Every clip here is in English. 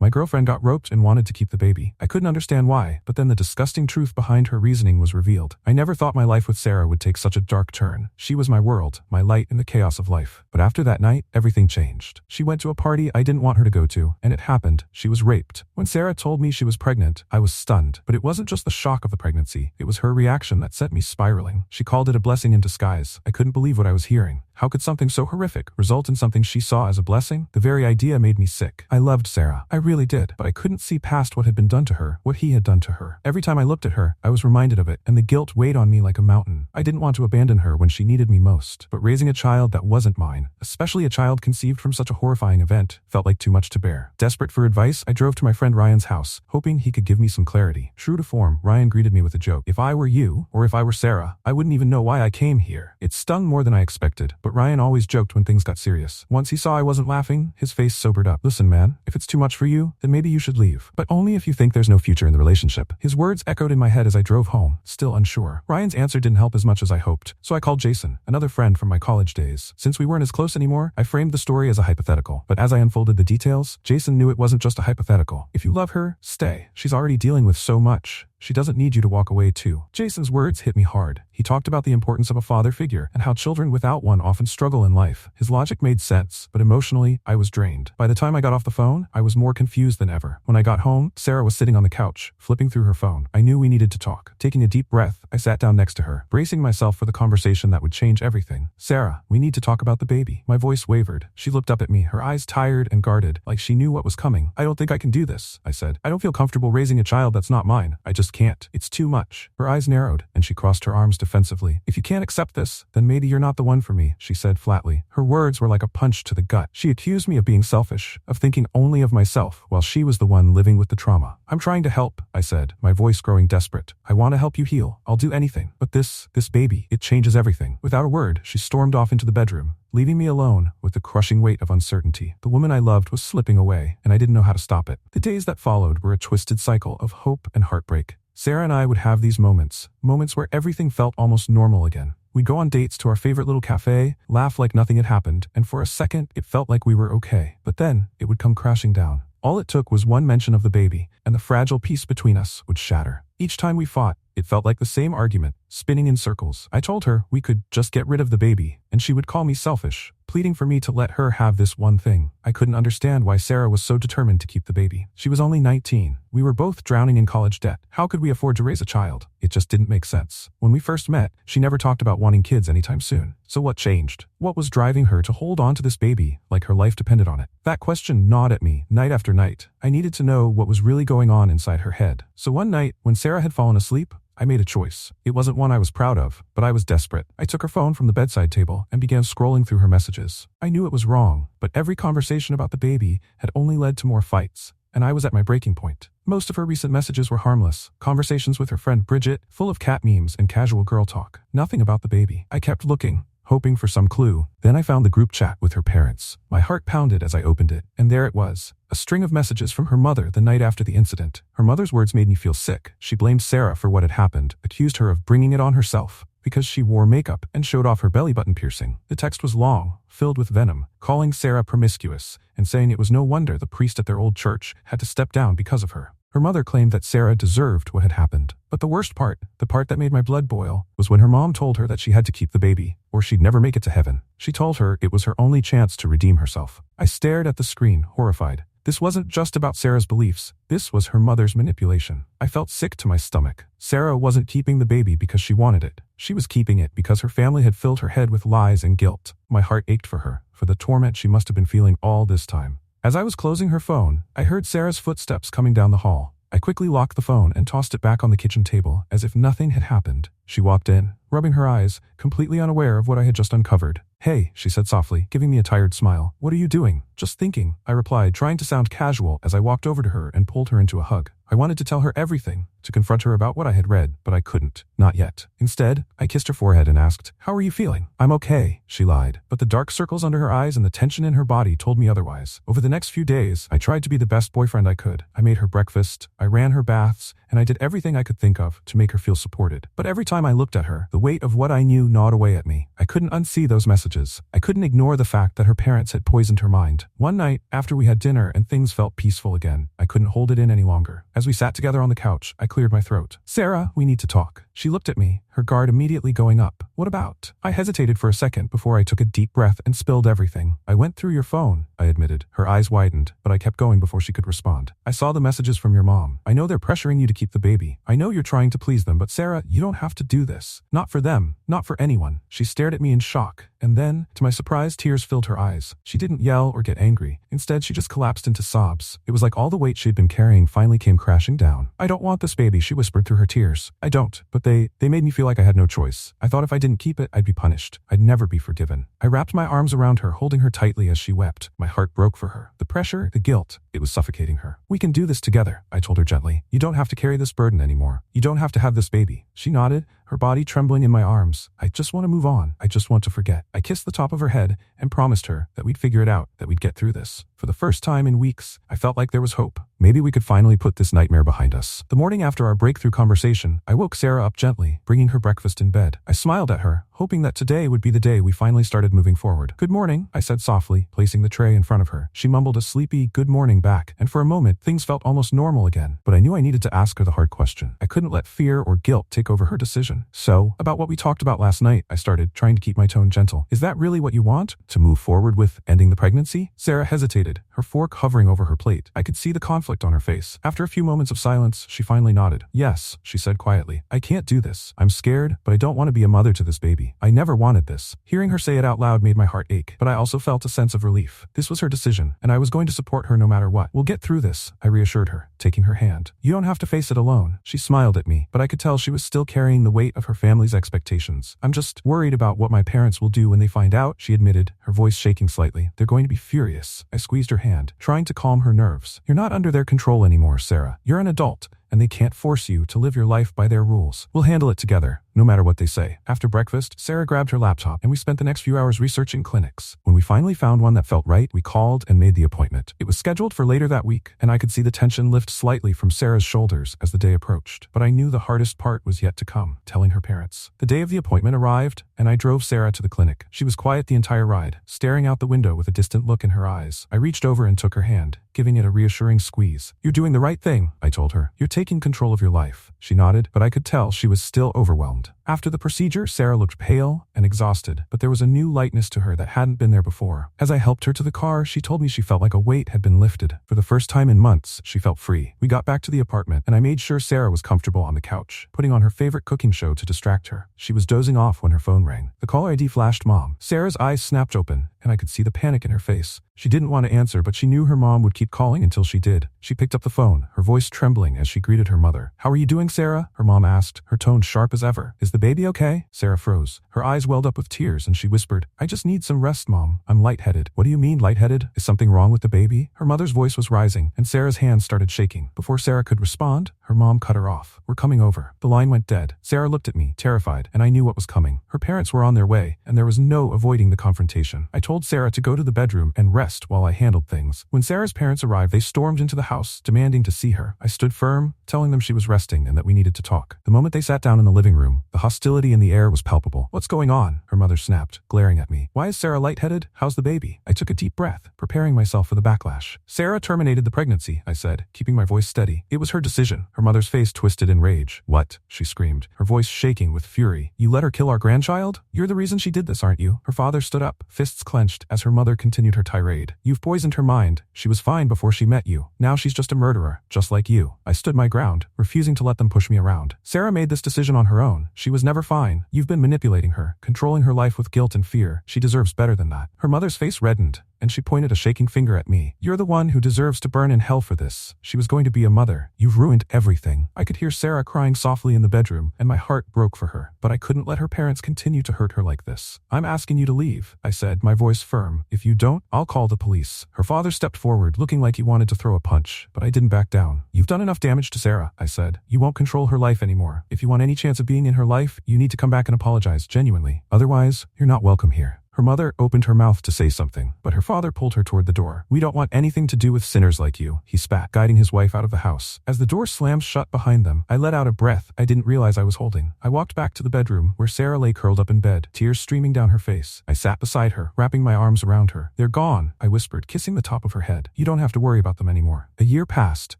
My girlfriend got roped and wanted to keep the baby. I couldn't understand why, but then the disgusting truth behind her reasoning was revealed. I never thought my life with Sarah would take such a dark turn. She was my world, my light in the chaos of life. But after that night, everything changed. She went to a party I didn't want her to go to, and it happened. She was raped. When Sarah told me she was pregnant, I was stunned. But it wasn't just the shock of the pregnancy. It was her reaction that set me spiraling. She called it a blessing in disguise. I couldn't believe what I was hearing. How could something so horrific result in something she saw as a blessing? The very idea made me sick. I loved Sarah. I really did. But I couldn't see past what had been done to her, what he had done to her. Every time I looked at her, I was reminded of it, and the guilt weighed on me like a mountain. I didn't want to abandon her when she needed me most. But raising a child that wasn't mine, especially a child conceived from such a horrifying event, felt like too much to bear. Desperate for advice, I drove to my friend Ryan's house, hoping he could give me some clarity. True to form, Ryan greeted me with a joke. If I were you, or if I were Sarah, I wouldn't even know why I came here. It stung more than I expected, but Ryan always joked when things got serious. Once he saw I wasn't laughing, his face sobered up. Listen, man, if it's too much for you, then maybe you should leave. But only if you think there's no future in the relationship. His words echoed in my head as I drove home, still unsure. Ryan's answer didn't help as much as I hoped, so I called Jason, another friend from my college days. Since we weren't as close anymore, I framed the story as a hypothetical. But as I unfolded the details, Jason knew it wasn't just a hypothetical. If you love her, stay. She's already dealing with so much. She doesn't need you to walk away too. Jason's words hit me hard. He talked about the importance of a father figure and how children without one often struggle in life. His logic made sense, but emotionally, I was drained. By the time I got off the phone, I was more confused than ever. When I got home, Sarah was sitting on the couch, flipping through her phone. I knew we needed to talk. Taking a deep breath, I sat down next to her, bracing myself for the conversation that would change everything. Sarah, we need to talk about the baby. My voice wavered. She looked up at me, her eyes tired and guarded, like she knew what was coming. I don't think I can do this, I said. I don't feel comfortable raising a child that's not mine. I just can't. It's too much. Her eyes narrowed, and she crossed her arms defensively. If you can't accept this, then maybe you're not the one for me, she said flatly. Her words were like a punch to the gut. She accused me of being selfish, of thinking only of myself, while she was the one living with the trauma. I'm trying to help, I said, my voice growing desperate. I want to help you heal. I'll do anything. But this baby, it changes everything. Without a word, she stormed off into the bedroom, leaving me alone with the crushing weight of uncertainty. The woman I loved was slipping away, and I didn't know how to stop it. The days that followed were a twisted cycle of hope and heartbreak. Sarah and I would have these moments where everything felt almost normal again. We'd go on dates to our favorite little cafe, laugh like nothing had happened, and for a second, it felt like we were okay. But then, it would come crashing down. All it took was one mention of the baby, and the fragile peace between us would shatter. Each time we fought, it felt like the same argument, spinning in circles. I told her we could just get rid of the baby, and she would call me selfish, pleading for me to let her have this one thing. I couldn't understand why Sarah was so determined to keep the baby. She was only 19. We were both drowning in college debt. How could we afford to raise a child? It just didn't make sense. When we first met, she never talked about wanting kids anytime soon. So what changed? What was driving her to hold on to this baby like her life depended on it? That question gnawed at me night after night. I needed to know what was really going on inside her head. So one night, when Sarah had fallen asleep, I made a choice. It wasn't one I was proud of, but I was desperate. I took her phone from the bedside table and began scrolling through her messages. I knew it was wrong, but every conversation about the baby had only led to more fights, and I was at my breaking point. Most of her recent messages were harmless, conversations with her friend Bridget, full of cat memes and casual girl talk. Nothing about the baby. I kept looking, hoping for some clue. Then I found the group chat with her parents. My heart pounded as I opened it, and there it was. A string of messages from her mother the night after the incident. Her mother's words made me feel sick. She blamed Sarah for what had happened, accused her of bringing it on herself because she wore makeup and showed off her belly button piercing. The text was long, filled with venom, calling Sarah promiscuous, and saying it was no wonder the priest at their old church had to step down because of her. Her mother claimed that Sarah deserved what had happened. But the worst part, the part that made my blood boil, was when her mom told her that she had to keep the baby, or she'd never make it to heaven. She told her it was her only chance to redeem herself. I stared at the screen, horrified. This wasn't just about Sarah's beliefs. This was her mother's manipulation. I felt sick to my stomach. Sarah wasn't keeping the baby because she wanted it. She was keeping it because her family had filled her head with lies and guilt. My heart ached for her, for the torment she must have been feeling all this time. As I was closing her phone, I heard Sarah's footsteps coming down the hall. I quickly locked the phone and tossed it back on the kitchen table as if nothing had happened. She walked in, rubbing her eyes, completely unaware of what I had just uncovered. "Hey," she said softly, giving me a tired smile. "What are you doing?" "Just thinking," I replied, trying to sound casual as I walked over to her and pulled her into a hug. I wanted to tell her everything, to confront her about what I had read, but I couldn't. Not yet. Instead, I kissed her forehead and asked, "How are you feeling?" "I'm okay," she lied, but the dark circles under her eyes and the tension in her body told me otherwise. Over the next few days, I tried to be the best boyfriend I could. I made her breakfast, I ran her baths, and I did everything I could think of to make her feel supported. But every time I looked at her, the weight of what I knew gnawed away at me. I couldn't unsee those messages. I couldn't ignore the fact that her parents had poisoned her mind. One night, after we had dinner and things felt peaceful again, I couldn't hold it in any longer. As we sat together on the couch, I cleared my throat. "Sarah, we need to talk." She looked at me, her guard immediately going up. "What about?" I hesitated for a second before I took a deep breath and spilled everything. "I went through your phone," I admitted. Her eyes widened, but I kept going before she could respond. "I saw the messages from your mom. I know they're pressuring you to keep the baby. I know you're trying to please them, but Sarah, you don't have to do this. Not for them. Not for anyone." She stared at me in shock, and then, to my surprise, tears filled her eyes. She didn't yell or get angry. Instead, she just collapsed into sobs. It was like all the weight she'd been carrying finally came crashing down. "I don't want this baby," she whispered through her tears. "I don't, but they made me feel like I had no choice. I thought if I didn't keep it, I'd be punished. I'd never be forgiven." I wrapped my arms around her, holding her tightly as she wept. My heart broke for her. The pressure, the guilt, it was suffocating her. "We can do this together," I told her gently. "You don't have to carry this burden anymore. You don't have to have this baby." She nodded, her body trembling in my arms. "I just want to move on. I just want to forget." I kissed the top of her head and promised her that we'd figure it out, that we'd get through this. For the first time in weeks, I felt like there was hope. Maybe we could finally put this nightmare behind us. The morning after our breakthrough conversation, I woke Sarah up gently, bringing her breakfast in bed. I smiled at her, hoping that today would be the day we finally started moving forward. "Good morning," I said softly, placing the tray in front of her. She mumbled a sleepy "good morning" back, and for a moment, things felt almost normal again. But I knew I needed to ask her the hard question. I couldn't let fear or guilt take over her decision. "So, about what we talked about last night," I started, trying to keep my tone gentle. "Is that really what you want? To move forward with ending the pregnancy?" Sarah hesitated, her fork hovering over her plate. I could see the conflict on her face. After a few moments of silence, she finally nodded. "Yes," she said quietly. "I can't do this. I'm scared, but I don't want to be a mother to this baby. I never wanted this." Hearing her say it out loud made my heart ache, but I also felt a sense of relief. This was her decision, and I was going to support her no matter what. "We'll get through this," I reassured her, taking her hand. "You don't have to face it alone." She smiled at me, but I could tell she was still carrying the weight of her family's expectations. "I'm just worried about what my parents will do when they find out," she admitted, her voice shaking slightly. "They're going to be furious." I squeezed her hand, trying to calm her nerves. "You're not under their control anymore, Sarah. You're an adult, and they can't force you to live your life by their rules. We'll handle it together, no matter what they say." After breakfast, Sarah grabbed her laptop, and we spent the next few hours researching clinics. When we finally found one that felt right, we called and made the appointment. It was scheduled for later that week, and I could see the tension lift slightly from Sarah's shoulders as the day approached. But I knew the hardest part was yet to come, telling her parents. The day of the appointment arrived, and I drove Sarah to the clinic. She was quiet the entire ride, staring out the window with a distant look in her eyes. I reached over and took her hand, giving it a reassuring squeeze. "You're doing the right thing," I told her. "You're taking control of your life." She nodded, but I could tell she was still overwhelmed. After the procedure, Sarah looked pale and exhausted, but there was a new lightness to her that hadn't been there before. As I helped her to the car, she told me she felt like a weight had been lifted. For the first time in months, she felt free. We got back to the apartment, and I made sure Sarah was comfortable on the couch, putting on her favorite cooking show to distract her. She was dozing off when her phone rang. The caller ID flashed Mom. Sarah's eyes snapped open, and I could see the panic in her face. She didn't want to answer, but she knew her mom would keep calling until she did. She picked up the phone, her voice trembling as she greeted her mother. "How are you doing, Sarah?" her mom asked, her tone sharp as ever. "Is the baby okay?" Sarah froze. Her eyes welled up with tears, and she whispered, "I just need some rest, Mom. I'm lightheaded." "What do you mean, lightheaded? Is something wrong with the baby?" Her mother's voice was rising, and Sarah's hands started shaking. Before Sarah could respond, her mom cut her off. "We're coming over." The line went dead. Sarah looked at me, terrified, and I knew what was coming. Her parents were on their way, and there was no avoiding the confrontation. I told Sarah to go to the bedroom and rest while I handled things. When Sarah's parents arrived, they stormed into the house, demanding to see her. I stood firm, telling them she was resting and that we needed to talk. The moment they sat down in the living room, the hostility in the air was palpable. "What's going on?" her mother snapped, glaring at me. "Why is Sarah lightheaded? How's the baby?" I took a deep breath, preparing myself for the backlash. "Sarah terminated the pregnancy," I said, keeping my voice steady. "It was her decision." Her mother's face twisted in rage. "What?" she screamed, her voice shaking with fury. "You let her kill our grandchild? You're the reason she did this, aren't you?" Her father stood up, fists clenched, as her mother continued her tirade. "You've poisoned her mind. She was fine before she met you. Now she's just a murderer, just like you." I stood my ground, refusing to let them push me around. "Sarah made this decision on her own. She was never fine. You've been manipulating her, controlling her life with guilt and fear. She deserves better than that." Her mother's face reddened, and she pointed a shaking finger at me. You're the one who deserves to burn in hell for this. She was going to be a mother. You've ruined everything. I could hear Sarah crying softly in the bedroom, and my heart broke for her. But I couldn't let her parents continue to hurt her like this. I'm asking you to leave, I said, my voice firm. If you don't, I'll call the police. Her father stepped forward, looking like he wanted to throw a punch, but I didn't back down. You've done enough damage to Sarah, I said. You won't control her life anymore. If you want any chance of being in her life, you need to come back and apologize genuinely. Otherwise, you're not welcome here. Her mother opened her mouth to say something, but her father pulled her toward the door. We don't want anything to do with sinners like you, he spat, guiding his wife out of the house. As the door slammed shut behind them, I let out a breath I didn't realize I was holding. I walked back to the bedroom, where Sarah lay curled up in bed, tears streaming down her face. I sat beside her, wrapping my arms around her. They're gone, I whispered, kissing the top of her head. You don't have to worry about them anymore. A year passed,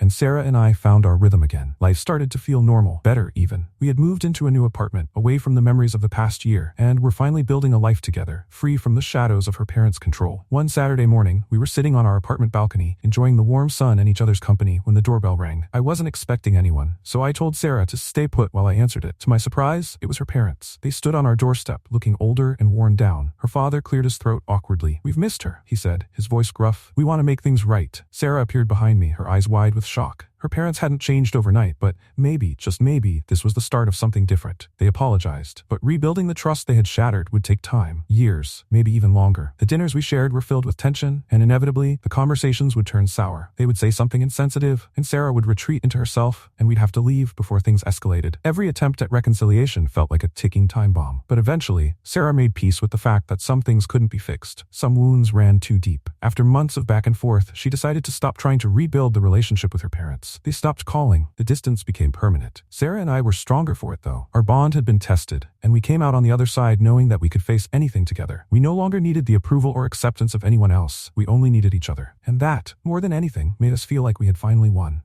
and Sarah and I found our rhythm again. Life started to feel normal, better even. We had moved into a new apartment, away from the memories of the past year, and were finally building a life together, free from the shadows of her parents' control. One Saturday morning, we were sitting on our apartment balcony, enjoying the warm sun and each other's company when the doorbell rang. I wasn't expecting anyone, so I told Sarah to stay put while I answered it. To my surprise, it was her parents. They stood on our doorstep, looking older and worn down. Her father cleared his throat awkwardly. We've missed her, he said, his voice gruff. We want to make things right. Sarah appeared behind me, her eyes wide with shock. Her parents hadn't changed overnight, but maybe, just maybe, this was the start of something different. They apologized, but rebuilding the trust they had shattered would take time, years, maybe even longer. The dinners we shared were filled with tension, and inevitably, the conversations would turn sour. They would say something insensitive, and Sarah would retreat into herself, and we'd have to leave before things escalated. Every attempt at reconciliation felt like a ticking time bomb. But eventually, Sarah made peace with the fact that some things couldn't be fixed. Some wounds ran too deep. After months of back and forth, she decided to stop trying to rebuild the relationship with her parents. They stopped calling. The distance became permanent. Sarah and I were stronger for it, though. Our bond had been tested, and we came out on the other side knowing that we could face anything together. We no longer needed the approval or acceptance of anyone else. We only needed each other. And that, more than anything, made us feel like we had finally won.